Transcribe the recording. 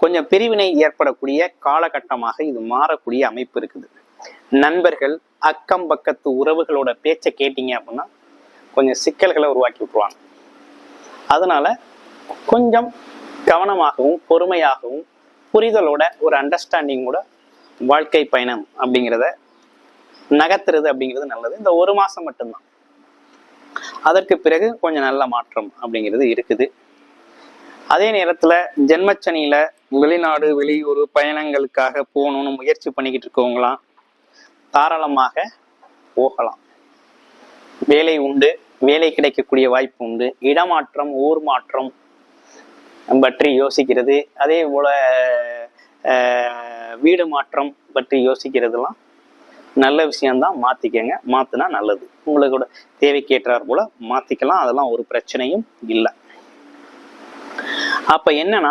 கொஞ்சம் பிரிவினை ஏற்படக்கூடிய காலகட்டமாக இது மாறக்கூடிய அமைப்பு இருக்குது. நண்பர்கள், அக்கம் பக்கத்து உறவுகளோட பேச்சை கேட்டீங்க அப்படின்னா கொஞ்சம் சிக்கல்களை உருவாக்கி விட்டுருவாங்க. அதனால கொஞ்சம் கவனமாகவும் பொறுமையாகவும் புரிதலோட ஒரு அண்டர்ஸ்டாண்டிங்கோட வாழ்க்கை பயணம் அப்படிங்கிறத நகர்த்துறது அப்படிங்கிறது நல்லது. இந்த ஒரு மாசம் மட்டும்தான். அதற்கு பிறகு கொஞ்சம் நல்ல மாற்றம் அப்படிங்கிறது இருக்குது. அதே நேரத்துல ஜென்மச்சனியில வெளிநாடு வெளியூர் பயணங்களுக்காக போகணும்னு முயற்சி பண்ணிக்கிட்டு இருக்கவங்களாம் தாராளமாக போகலாம். வேலை உண்டு, வேலை கிடைக்கக்கூடிய வாய்ப்பு உண்டு. இடமாற்றம், ஊர் மாற்றம் பற்றி யோசிக்கிறது, அதே போல வீடு மாற்றம் பற்றி யோசிக்கிறதுலாம் நல்ல விஷயம்தான். மாத்திக்கங்க, மாத்தினா நல்லது. உங்களோட தேவைக்கு ஏற்றார் போல மாத்திக்கலாம். அதெல்லாம் ஒரு பிரச்சனையும் இல்லை. அப்ப என்னன்னா